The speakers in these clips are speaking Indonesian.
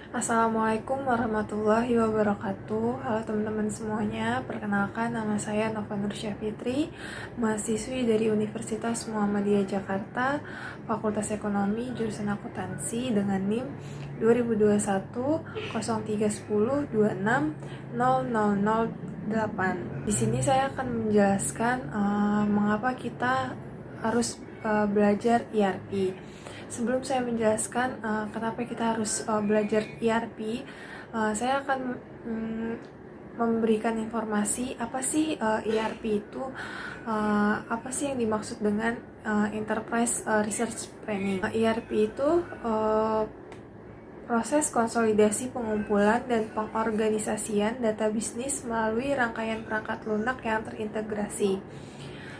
Assalamualaikum warahmatullahi wabarakatuh. Halo teman-teman semuanya, perkenalkan nama saya Nova Nursya Fitri, mahasiswi dari Universitas Muhammadiyah Jakarta, Fakultas Ekonomi, jurusan Akuntansi dengan NIM 2021 0310 26 0008. Di sini saya akan menjelaskan mengapa kita harus belajar ERP. Sebelum saya menjelaskan kenapa kita harus belajar ERP, saya akan memberikan informasi apa sih ERP itu, apa sih yang dimaksud dengan Enterprise Research Planning. ERP itu proses konsolidasi pengumpulan dan pengorganisasian data bisnis melalui rangkaian perangkat lunak yang terintegrasi.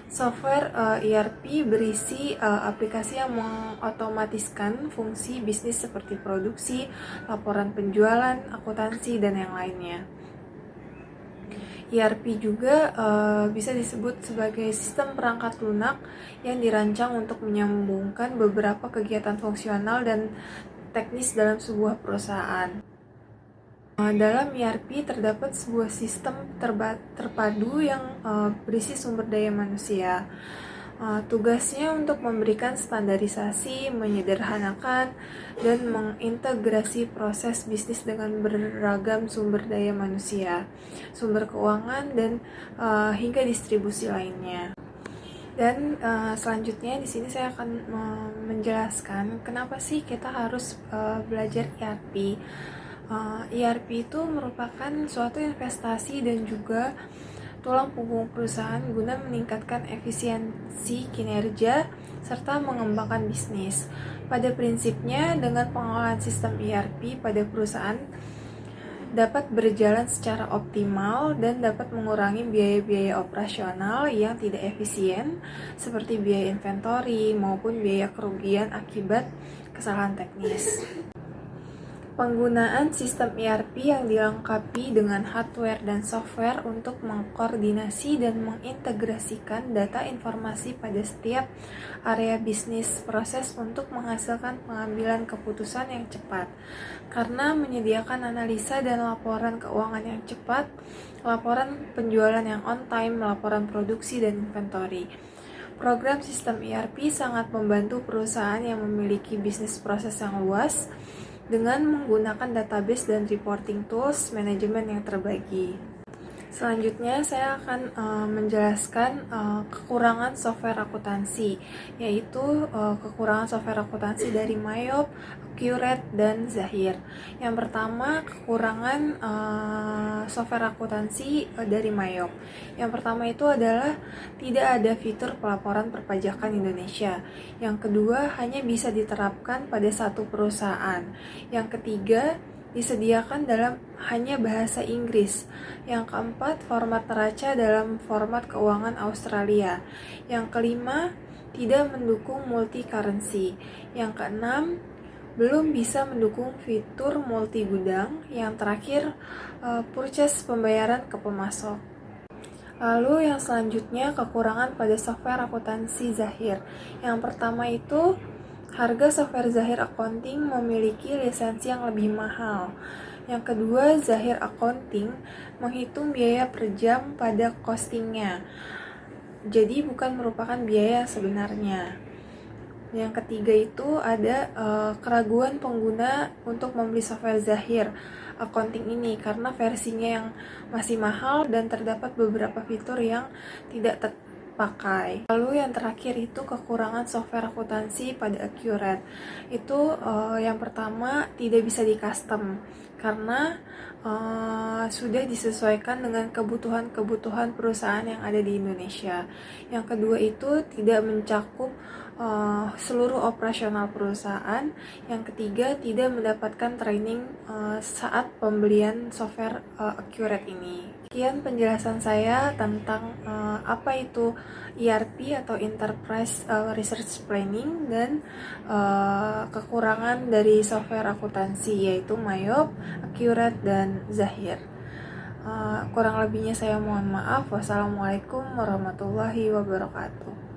Software ERP berisi aplikasi yang mengotomatiskan fungsi bisnis seperti produksi, laporan penjualan, akuntansi, dan yang lainnya. ERP juga bisa disebut sebagai sistem perangkat lunak yang dirancang untuk menyambungkan beberapa kegiatan fungsional dan teknis dalam sebuah perusahaan. Dalam ERP terdapat sebuah sistem terpadu yang berisi sumber daya manusia. Tugasnya untuk memberikan standarisasi, menyederhanakan, dan mengintegrasi proses bisnis dengan beragam sumber daya manusia, sumber keuangan, dan hingga distribusi lainnya. Dan selanjutnya di sini saya akan menjelaskan kenapa sih kita harus belajar ERP. ERP itu merupakan suatu investasi dan juga tulang punggung perusahaan guna meningkatkan efisiensi kinerja serta mengembangkan bisnis. Pada prinsipnya, dengan pengelolaan sistem ERP pada perusahaan dapat berjalan secara optimal dan dapat mengurangi biaya-biaya operasional yang tidak efisien seperti biaya inventory maupun biaya kerugian akibat kesalahan teknis. Penggunaan sistem ERP yang dilengkapi dengan hardware dan software untuk mengkoordinasi dan mengintegrasikan data informasi pada setiap area bisnis proses untuk menghasilkan pengambilan keputusan yang cepat. Karena menyediakan analisa dan laporan keuangan yang cepat, laporan penjualan yang on time, laporan produksi dan inventory. Program sistem ERP sangat membantu perusahaan yang memiliki bisnis proses yang luas dengan menggunakan database dan reporting tools manajemen yang terbagi. Selanjutnya saya akan menjelaskan kekurangan software akuntansi, yaitu kekurangan software akuntansi dari Mayop, Accurate, dan Zahir. Yang pertama, kekurangan software akuntansi dari Mayop. Yang pertama itu adalah tidak ada fitur pelaporan perpajakan Indonesia. Yang kedua, hanya bisa diterapkan pada satu perusahaan. Yang ketiga, disediakan dalam hanya bahasa Inggris. Yang keempat, format neraca dalam format keuangan Australia. Yang kelima, tidak mendukung multi currency. Yang keenam, belum bisa mendukung fitur multi gudang. Yang terakhir, purchase pembayaran ke pemasok. Lalu yang selanjutnya, kekurangan pada software akuntansi Zahir. Yang pertama itu, harga software Zahir Accounting memiliki lisensi yang lebih mahal. Yang kedua, Zahir Accounting menghitung biaya per jam pada costingnya, jadi bukan merupakan biaya yang sebenarnya. Yang ketiga itu ada keraguan pengguna untuk membeli software Zahir Accounting ini karena versinya yang masih mahal dan terdapat beberapa fitur yang tidak pakai. Lalu yang terakhir itu kekurangan software akuntansi pada Accurate. Itu yang pertama tidak bisa di custom karena sudah disesuaikan dengan kebutuhan perusahaan yang ada di Indonesia. Yang kedua itu tidak mencakup seluruh operasional perusahaan. Yang ketiga, tidak mendapatkan training saat pembelian software Accurate ini. Sekian penjelasan saya tentang apa itu ERP atau Enterprise Research Planning dan kekurangan dari software akuntansi yaitu Mayop, Accurate, dan Zahir. Kurang lebihnya saya mohon maaf. Wassalamualaikum warahmatullahi wabarakatuh.